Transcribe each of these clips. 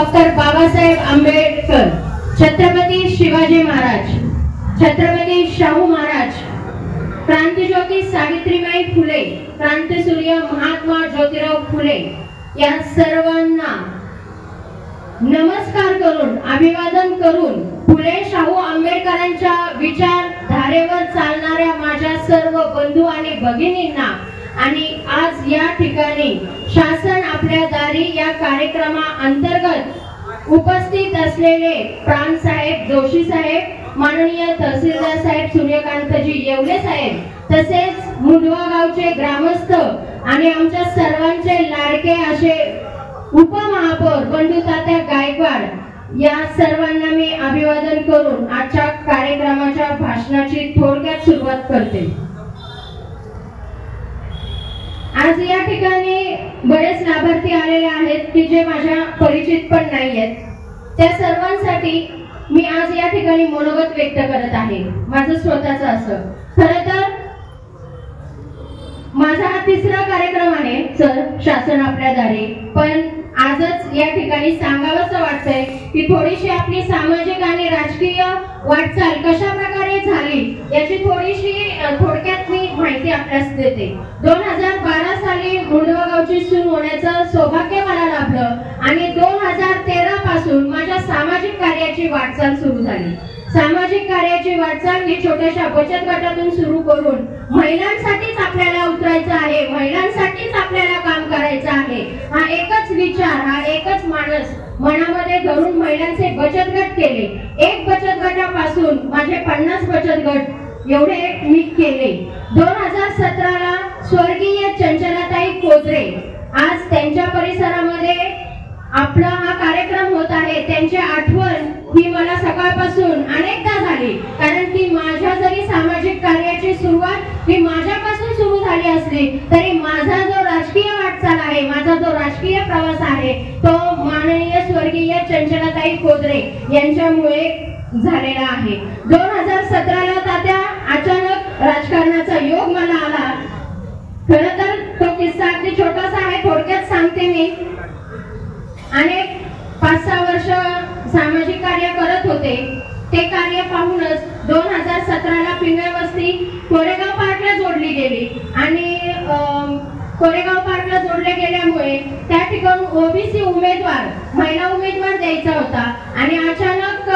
Doctor Babasaheb Ambedkar, Chhatrapati Shivaji Maharaj, Chhatrapati Shahu Maharaj, क्रांतिज्योती Savitribai Phule, क्रांतिसूर्य महात्मा ज्योतिराव फुले या सर्वांना नमस्कार करून अभिवादन करून फुले शाहू आंबेडकरांच्या विचारधारेवर चालणाऱ्या माझ्या सर्व बंधू आणि भगिनींना आणि आज या ठिकाणी शासन आपल्या दारी या कार्यक्रमाअंतर्गत उपस्थित असलेले प्राण साहेब जोशी साहेब, माननीय तहसीलदार साहेब सूर्यकांतजी येवले साहेब, तसेच मुंडवा गावचे ग्रामस्थ आणि आमच्या सर्वांचे लाडके असे उपमहापौर बंडू तात्या गायकवाड या सर्वांना मी अभिवादन करून आजच्या कार्यक्रमाच्या भाषणाची थोडक्यात सुरुवात करते। आज या ठिकाणी बरेच लाभार्थी आलेले आहेत की जे माझ्या परिचित पण नाहीयेत, त्या सर्वांसाठी मी आज या ठिकाणी मनोगत व्यक्त करत आहे, माझं स्वतःचं असं। खरं तर माझा हा तिसरा कार्यक्रम आहे सर शासन आपल्या दारी, पण आजच या ठिकाणी सांगावंसं वाटतंय की थोडीशी आपली सामाजिक आणि राजकीय वाटचाल कशा प्रकारे झाली याची थोडीशी थोडक्यात मी माहिती आपल्यास देते। 2012 साली मुंडवा गावची सून होण्याचं सौभाग्य मला लाभलं आणि 2013 पासून माझ्या सामाजिक कार्याची वाटचाल सुरू झाली। सामाजिक कार्याची वाटचाल ही छोट्याशा बचत गटातून सुरू करून महिलांसाठीच आपल्याला उतरायचं आहे, महिलांसाठीच आपल्याला काम करायचं आहे, हा एकच विचार, हा एकच मानस मनामध्ये धरून महिलांचे बचत गट केले। एक बचत गटापासून माझे 50 बचत गट एवढे मी केले। 2017 ला स्वर्गीय चंचलाताई कोजरे आज त्यांच्या परिसरामध्ये आपला हा कार्यक्रम होत आहे, त्यांची आठवण ही मला सकाळपासून अनेकदा झाली, कारण की माझ्या जरी सामाजिक कार्याची सुरुवात ही माझ्यापासून सुरू झाली असली तरी माझा जो राजकीय वाटचाल आहे, माझा जो राजकीय प्रवास आहे तो माननीय स्वर्गीय चंचलाताई कोजरे यांच्यामुळे झालेला आहे। 2017 ला तात्या अचानक राजकारणाचा योग मला आला। खरं तर तो किस्सा अगदी छोटासा आहे, थोडक्यात सांगते मी। अनेक 5-6 वर्ष सामाजिक कार्य करत होते, ते कार्य पाहूनच 2017 ला पिंगळ वस्ती कोरेगाव पार्कला जोडली गेली आणि कोरेगाव पार्कला जोडले गेल्यामुळे त्या ठिकाणी ओबीसी उमेदवार, महिला उमेदवार द्यायचा होता आणि अचानक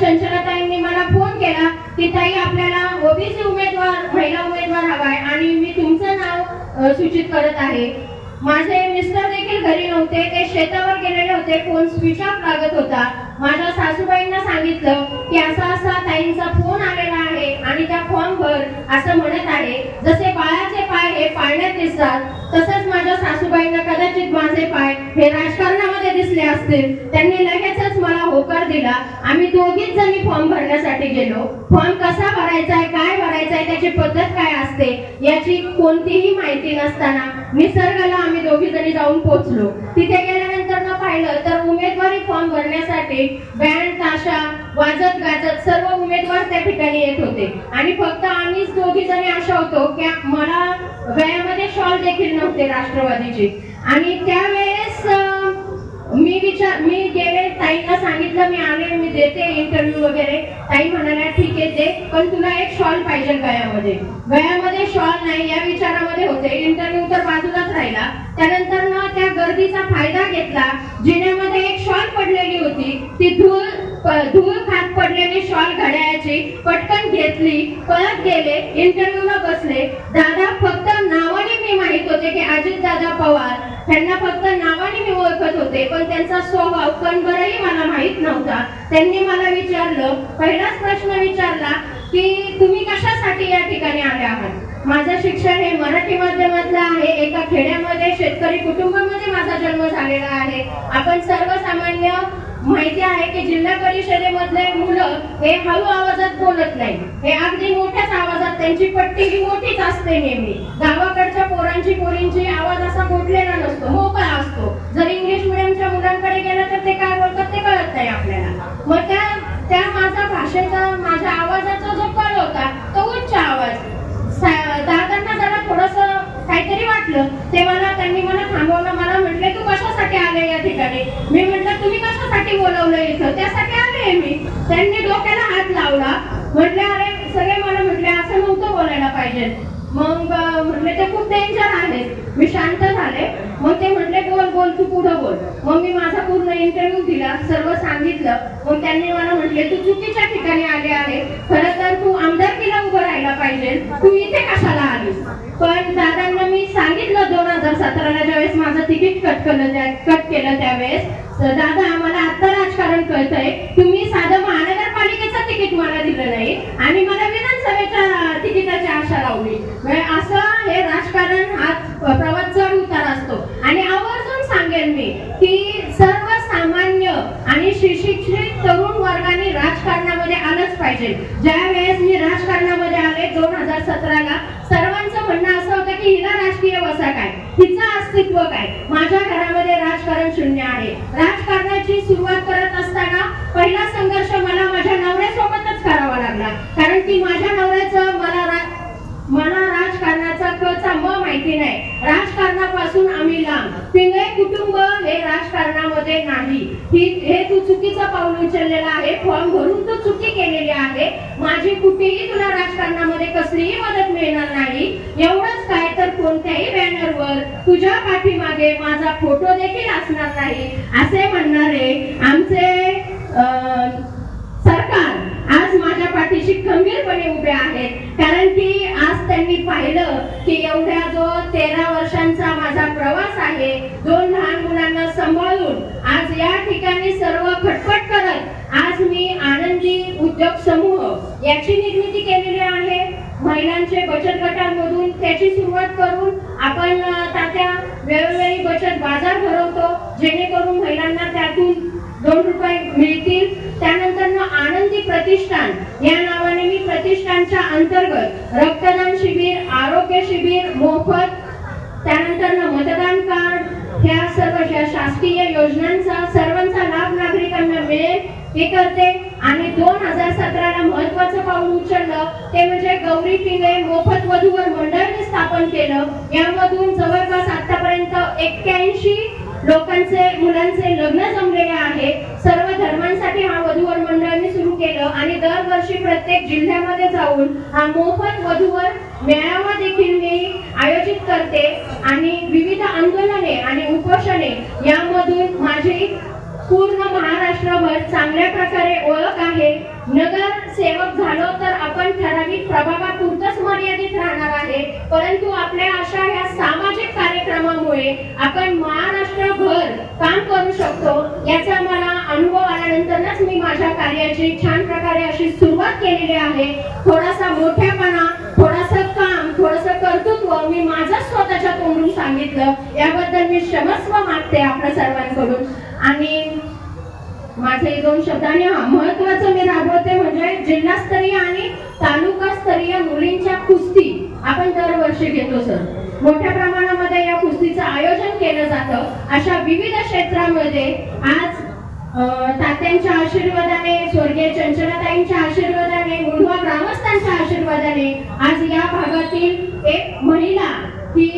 चंचलाताईंनी मला फोन केला की ताई आपल्याला ओबीसी उमेदवार, महिला उमेदवार हवाय आणि मी तुमचं नाव सूचित करत आहे। माझे मिस्टर देखील घरी नव्हते, ते शेतावर गेलेले होते, फोन स्विच ऑफ लागत होता। माझ्या सासूबाईंना सांगितलं की असा असा ताईंचा फोन आलेला आहे आणि त्या फॉर्मवर असं म्हणत आहे जसे बाळाचे पाय हे पाळण्यात दिसतात तसंच माझ्या सासूबाईंना कदाचित माझे पाय हे राजकारणामध्ये दिसले असतील। त्यांनी लगेचच मला होकार दिला। आम्ही दोघीच जणी फॉर्म भरण्यासाठी गेलो। फॉर्म कसा भरायचा आहे, काय भरायचं आहे, त्याची पद्धत काय असते याची कोणतीही माहिती नसताना निसर्गाला आम्ही दोघी जणी जाऊन पोहोचलो। तिथे गेल्यानंतर न पाहिलं तर उमेदवारी फॉर्म भरण्यासाठी बँड ताशा वाजत गाजत सर्व उमेदवार त्या ठिकाणी येत होते आणि फक्त आम्हीच दोघी जणी अशा होतो की मला गळ्यामध्ये शॉल देखील नव्हते राष्ट्रवादीचे। आणि त्यावेळेस मी गेले, ताईंना सांगितलं मी आले, मी देते इंटरव्ह्यू वगैरे। ताई म्हणाल्या ठीक आहे दे, पण तुला एक शॉल पाहिजे गळ्यामध्ये। गळ्यामध्ये शॉल नाही या विचारामध्ये होते। इंटरव्ह्यू तर बाजूलाच राहिला। त्यानंतर ना त्या गर्दीचा फायदा घेतला, जिन्यामध्ये एक शॉल पडलेली होती, ती धूळ खात पडलेली शॉल घड्याळाची पटकन घेतली, पळत गेले, इंटरव्ह्यूला बसले। दादा फक्त नावाने मी माहित होते की अजित दादा पवार, त्यांना फक्त नावाने मी ओळखत होते, पण त्यांचा स्वभाव कणभरही मला माहित नव्हता। त्यांनी मला विचारलं, पहिलाच प्रश्न विचारला की तुम्ही कशासाठी या ठिकाणी आले आहात? माझं शिक्षण हे मराठी माध्यमातलं आहे, एका खेड्यामध्ये शेतकरी कुटुंबामध्ये माझा जन्म झालेला आहे। आपण सर्वसामान्य माहिती आहे की जिल्हा परिषदेमधले मुलं हे हळू आवाजात बोलत नाही, हे अगदी मोठ्याच आवाजात, त्यांची पट्टी ही मोठीच असते नेहमी। गावाकडच्या पोरींची आवाज असा गोठलेला नसतो, मोकळा असतो। जर इंग्लिश मिडियमच्या मुलांकडे गेलं तर ते काय बोलतात ते कळत नाही आपल्याला। मग त्या माझा भाषेचा, माझ्या आवाजाचा जो कल होता तो उच्च आवाज। दादांना जरा थोडंसं काहीतरी वाटलं, त्यांनी मला थांबवलं। मला म्हटले तू कशासाठी आले या ठिकाणी? मी म्हटलं तुम्ही कशासाठी आलो इथं, त्यासाठी आले मी. त्यांनी डोक्याला हात लावला, म्हटले अरे सगळे मला म्हटले असं नव्हतं बोलायला पाहिजे. मग म्हटले ते खूप डेंजर आहेत. मी शांत झाले. मग ते म्हटले बोल बोल तू पुढं बोल. मग मी माझा पूर्ण इंटरव्ह्यू दिला, सर्व सांगितलं. मग त्यांनी मला म्हटले तू चुकीच्या ठिकाणी आले आहे, खरं तर तू आमदारकीला उभं राहायला पाहिजे, तू इथे कशाला आलीस. पण दादांना मी सांगितलं 2017ला ज्यावेळेस माझं तिकीट कट केलं त्यावेळेस, दादा आम्हाला आता राजकारण कळतंय, तुम्ही साधं महानगरपालिकेचं तिकीट मला दिलं नाही आणि मला विधानसभेच्या तिकिटाची आशा लावली. असं हे राजकारण हा प्रवास चढ उतार असतो. आणि आवर्जून सांगेन मी की सर्वसामान्य आणि सुशिक्षित तरुण वर्गाने राजकारणामध्ये आलंच पाहिजे. ज्या वेळेस मी राजकारणामध्ये आले 2017ला, सर्वांचं म्हणणं असं होतं की हिला राजकीय वसा काय, हिचं अस्तित्व काय, माझ्या घरामध्ये राजकारण शून्य आहे. राजकारणाची सुरुवात करत असताना पहिला संघर्ष मला माझ्या नवऱ्यासोबतच करावा लागला, कारण की माझ्या नवऱ्याचं मला राजकारणाचा कचा म माहिती नाही. राजकारणापासून आम्ही लांब. पिंगळे कुटुंब हे राजकारणामध्ये नाही. हे तू चुकीचं पाऊल उचललेलं आहे, फॉर्म भरून तू चुकी केलेली आहे. माझी कुठेही तुला राजकारणामध्ये कसलीही मदत मिळणार नाही. एवढंच काय तर कोणत्याही बॅनरवर तुझ्या पाठीमागे माझा फोटो देखील असणार नाही असे म्हणणारे आमचे सरकार आज माझ्या पाठीशी खंबीरपणे उभे आहेत. कारण की आज त्यांनी पाहिलं की एवढ्या जो 13 वर्षांचा माझा प्रवास आहे, 2 लहान मुलांना सांभाळून आज या ठिकाणी सर्व खटपट करत आज मी आनंदी उद्योग समूह याची निर्मिती केलेली आहे. महिलांचे बचत गटांमधून त्याची सुरुवात करून आपण तात्या वेळोवेळी बचत बाजार भरवतो, जेणेकरून महिलांना त्यातून 2 रुपये मिळतील. त्यानंतर आनंदी प्रतिष्ठान या नावाने मी प्रतिष्ठानच्या अंतर्गत रक्तदान शिबिर, आरोग्य शिबिर मोफत, त्यानंतर मतदान कार्ड, ह्या सर्व ज्या शासकीय योजनांचा सर्वांचा लाभ नागरिकांना मिळेल हे करते. आणि 2017ला महत्वाचं पाऊल उचललं ते म्हणजे गौरी पिंगळे मोफत वधूवर मंडळ स्थापन केलं. यामधून जवळपास आतापर्यंत 81 लोकांचे मुलांचे लग्न जमलेले आहे. सर्व धर्मांसाठी हा वधूवर मंडळाने सुरू केलं आणि दरवर्षी प्रत्येक जिल्ह्यामध्ये जाऊन हा मोफत वधूवर मेळावा देखील मी आयोजित करते. आणि विविध आंदोलने आणि उपोषणे यामधून माझी पूर्ण महाराष्ट्रभर चांगल्या प्रकारे ओळख आहे. नगरसेवक झालो तर आपण ठराविक प्रभागापुरतच मर्यादित राहणार आहे, परंतु आपल्या अशा ह्या सामाजिक कार्यक्रमामुळे आपण महाराष्ट्रभर काम करू शकतो. याचा मला अनुभव आल्यानंतरच मी माझ्या कार्याची छान प्रकारे अशी सुरुवात केलेली आहे. थोडासा मोठेपणा, थोडासा काम, थोडंसं कर्तृत्व मी माझं स्वतःच्या तोंडून सांगितलं, याबद्दल मी क्षमस्व मागते आपल्या सर्वांकडून. आणि माझे 2 शब्दांनी महत्वाचं मी राबवते म्हणजे जिल्हास्तरीय आणि तालुकास्तरीय मुलींच्या कुस्ती आपण दरवर्षी घेतो सर. मोठ्या प्रमाणामध्ये या कुस्तीचं आयोजन केलं जातं. अशा विविध क्षेत्रामध्ये आज तात्यांच्या आशीर्वादाने, स्वर्गीय चंचलाताईंच्या आशीर्वादाने, मुंढवा ग्रामस्थांच्या आशीर्वादाने आज या भागातील एक महिला ही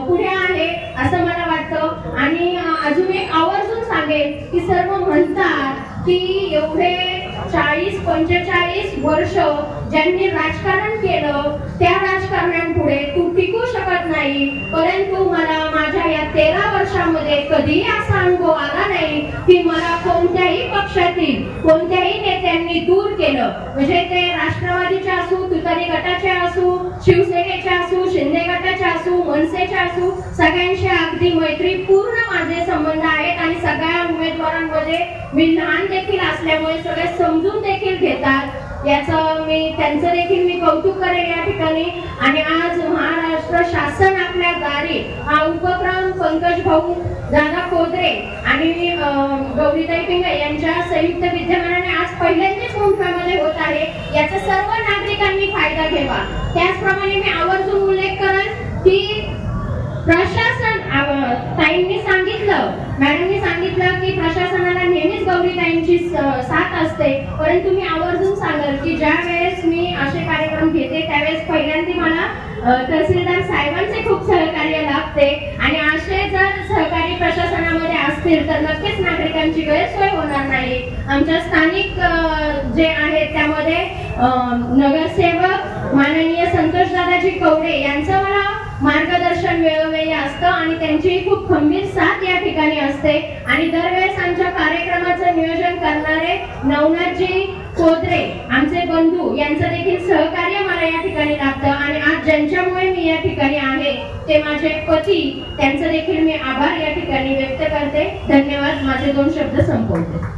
पुढे आहे असं मला वाटतं. आणि अजून एक आवर्जून सांगेल की सर्व म्हणतात की एवढे 40-45 वर्ष ज्यांनी राजकारण केलं त्या राजकारण्यांपुढे तू टिकू शकत नाही, परंतु मला माझ्या या 13 वर्षामध्ये कधीही असा अनुभव आला नाही की मला कोणत्याही पक्षातील कोणत्याही नेत्यांनी दूर केलं. म्हणजे ते राष्ट्रवादीचे असू, तुतारी गटाचे असू, शिवसेनेचे असू, शिंदे गटाचे असू, मनसेचे असू, सगळ्यांशी अगदी मैत्रीपूर्ण माझे संबंध आहेत. आणि सगळ्या उमेदवारांमध्ये मी लहान देखील असल्यामुळे सगळे समजून देखील घेतात. याचं मी त्यांचं देखील मी कौतुक करेन या ठिकाणी. आणि आज महाराष्ट्र शासन आपल्या दारी हा उपक्रम पंकज भाऊ, दादा खोदरे आणि गौरीताई पिंगळे यांच्या संयुक्त विद्यमानाने आज पहिल्यांदाच मुंबईमध्ये होत आहे. याचा सर्व नागरिकांनी फायदा घ्यावा. त्याचप्रमाणे मी आवर्जून उल्लेख करेन की प्रशासन, ताईंनी सांगितलं, मॅडमनी सांगितलं की प्रशासनाला नेहमीच गौरीताईंची साथ असते, परंतु मी आवर्जून सांगेल की ज्या वेळेस मी असे कार्यक्रम घेते त्यावेळेस पहिल्यांदा मला तहसीलदार साहेबांचे खूप सहकार्य लाभते. आणि असे जर सहकारी प्रशासनामध्ये असतील तर नक्कीच नागरिकांची गैरसोय होणार नाही। आमच्या स्थानिक जे आहेत त्यामध्ये नगरसेवक माननीय संतोषदादाजी कवडे यांचं मला मार्गदर्शन वेळोवेळी असतं आणि त्यांची खूप खंबीर साथ या ठिकाणी असते आणि दरवेळेस आमच्या कार्यक्रमाचं नियोजन करणारे नवनाथजी कोदरे आमचे बंधू यांचं देखील सहकार्य मला या ठिकाणी लाभतं आणि आज ज्यांच्यामुळे मी या ठिकाणी आहे ते माझे पती, त्यांचं देखील मी आभार या ठिकाणी व्यक्त करते। धन्यवाद। माझे 2 शब्द संपवते।